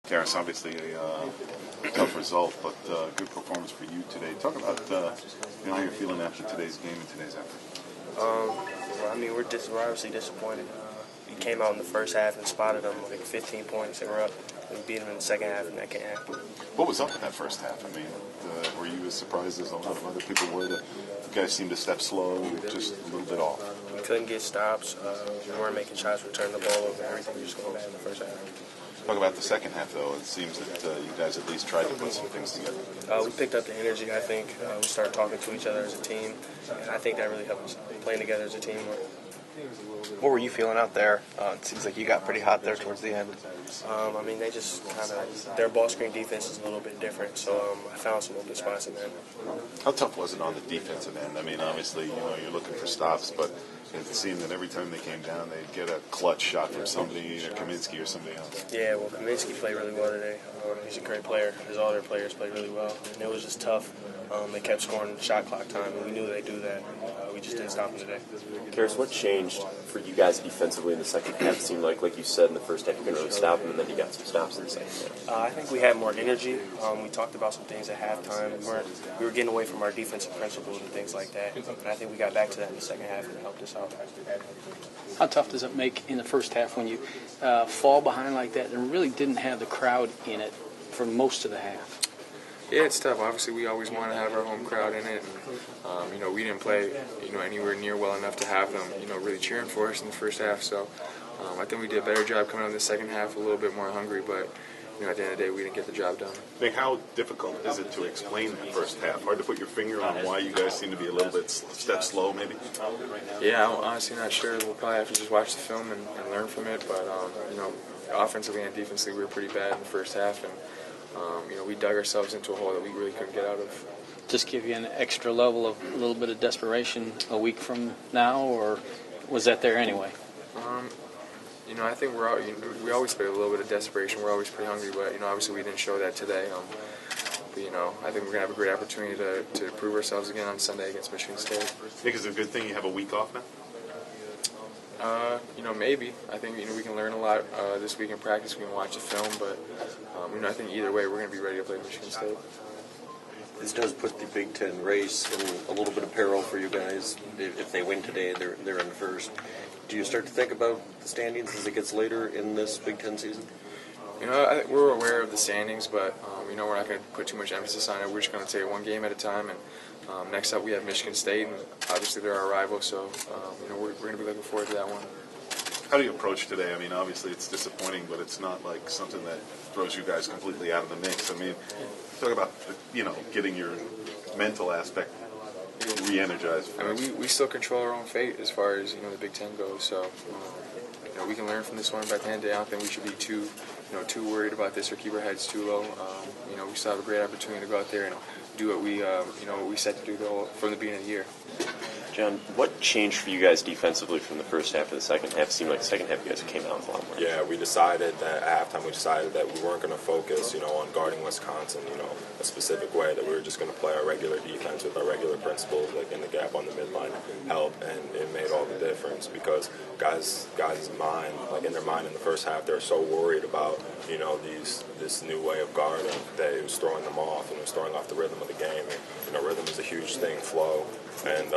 Terrence, obviously a tough result, but good performance for you today. Talk about how you're feeling after today's game and today's effort. Well, I mean, we're obviously disappointed. We came out in the first half and spotted them like 15 points, and we're up. We beat them in the second half, and that can't happen. What was up in that first half? I mean, were you as surprised as a lot of other people were that the guys seemed to step slow, just a little bit off? We couldn't get stops. We weren't making shots, we turned the ball over, everything was just going bad in the first half. Talk about the second half, though. It seems that you guys at least tried to put some things together. We picked up the energy, I think. We started talking to each other as a team, and I think that really helped us playing together as a team. What were you feeling out there? It seems like you got pretty hot there towards the end. I mean, they just kind of, their ball screen defense is a little bit different, so I found some open spots in there. How tough was it on the defensive end? I mean, obviously, you're looking for stops, but it seemed that every time they came down, they'd get a clutch shot from somebody, either Kaminsky or somebody else. Yeah, well, Kaminsky played really well today. He's a great player, as all their players played really well. And it was just tough. They kept scoring shot clock time, and we knew they'd do that. We just didn't stop them today. Karis, what changed for you guys defensively in the second half? It seemed like you said, in the first half you couldn't really stop them, and then you got some stops in the second half. I think we had more energy. We talked about some things at halftime. We were getting away from our defensive principles and things like that. And I think we got back to that in the second half, and it helped us out. How tough does it make in the first half when you fall behind like that and really didn't have the crowd in it for most of the half? Yeah, it's tough. Obviously, we always want to have our home crowd in it. And, we didn't play, anywhere near well enough to have them, really cheering for us in the first half. So I think we did a better job coming out in the second half, a little bit more hungry. But, at the end of the day, we didn't get the job done. Nick, how difficult is it to explain that first half? Hard to put your finger on why you guys seem to be a little bit step slow, maybe? Yeah, I'm honestly not sure. We'll probably have to just watch the film and learn from it. But, offensively and defensively, we were pretty bad in the first half. And, we dug ourselves into a hole that we really couldn't get out of. Just give you an extra level of a little bit of desperation a week from now, or was that there anyway? I think we always play a little bit of desperation. We're always pretty hungry, but, obviously we didn't show that today. But, I think we're going to have a great opportunity to prove ourselves again on Sunday against Michigan State. Think it's a good thing you have a week off now? Maybe. I think, we can learn a lot this week in practice. We can watch the film, but, I think either way we're going to be ready to play Michigan State. This does put the Big Ten race in a little bit of peril for you guys. If they win today, they're in first. Do you start to think about the standings as it gets later in this Big Ten season? We're aware of the standings, but, we're not going to put too much emphasis on it. We're just going to take it one game at a time. And next up we have Michigan State, and obviously they're our rival, so, we're going to be looking forward to that one. How do you approach today? I mean, obviously it's disappointing, but it's not like something that throws you guys completely out of the mix. I mean, talk about, getting your mental aspect re-energized. I mean, we still control our own fate as far as, the Big Ten goes, so, we can learn from this one, but at the end of the day, I don't think we should be too worried about this or keep our heads too low. We still have a great opportunity to go out there and do what we set to do from the beginning of the year. John, what changed for you guys defensively from the first half to the second half? It seemed like the second half you guys came out with a lot more. Yeah, we decided that at halftime we weren't going to focus, on guarding Wisconsin, a specific way, that we were just going to play our regular defense with our regular principles, like in the gap on the midline, help, and it made all the difference because guys' mind, like in their mind in the first half, they were so worried about, this new way of guarding that it was throwing them off, and it was throwing off the rhythm of the game. And, rhythm is a huge thing, flow, and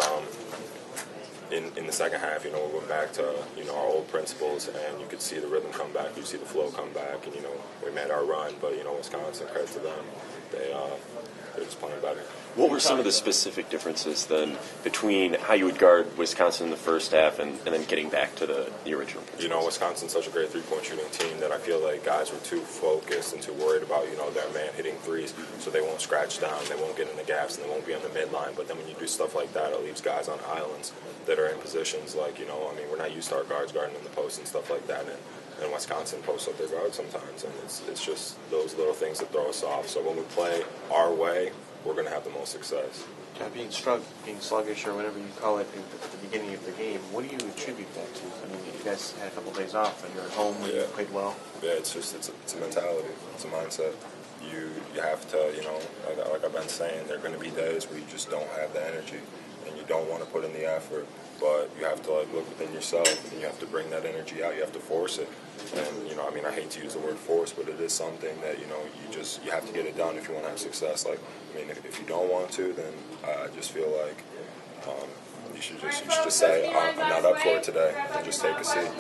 in the second half, we went back to, our old principles, and you could see the rhythm come back, you see the flow come back, and, we made our run, but, Wisconsin, credit to them, they're just playing better. What were some of the specific differences then between how you would guard Wisconsin in the first half and then getting back to the original principles? Wisconsin's such a great three-point shooting team that I feel like guys were too focused and too worried about, their man hitting threes, so they won't scratch down, they won't get in the gaps, and they won't be on the midline. But then when you do stuff like that, it leaves guys on islands that are in positions like, we're not used to our guards guarding in the post and stuff like that. And Wisconsin posts up their guards sometimes, and it's just those little things that throw us off. So when we play our way, we're going to have the most success. Being sluggish, or whatever you call it, at the beginning of the game, what do you attribute that to? I mean, you guys had a couple of days off, and you're at home, and you played well. Yeah, it's a mentality. It's a mindset. You have to, like I've been saying, there are going to be days where you just don't have the energy, and you don't want to put in the effort, but you have to like look within yourself and you have to bring that energy out. You have to force it. And you know, I mean, I hate to use the word force, but it is something that you have to get it done if you want to have success. Like, I mean, if you don't want to, then I just feel like you should just say I'm not up for it today and just take a seat.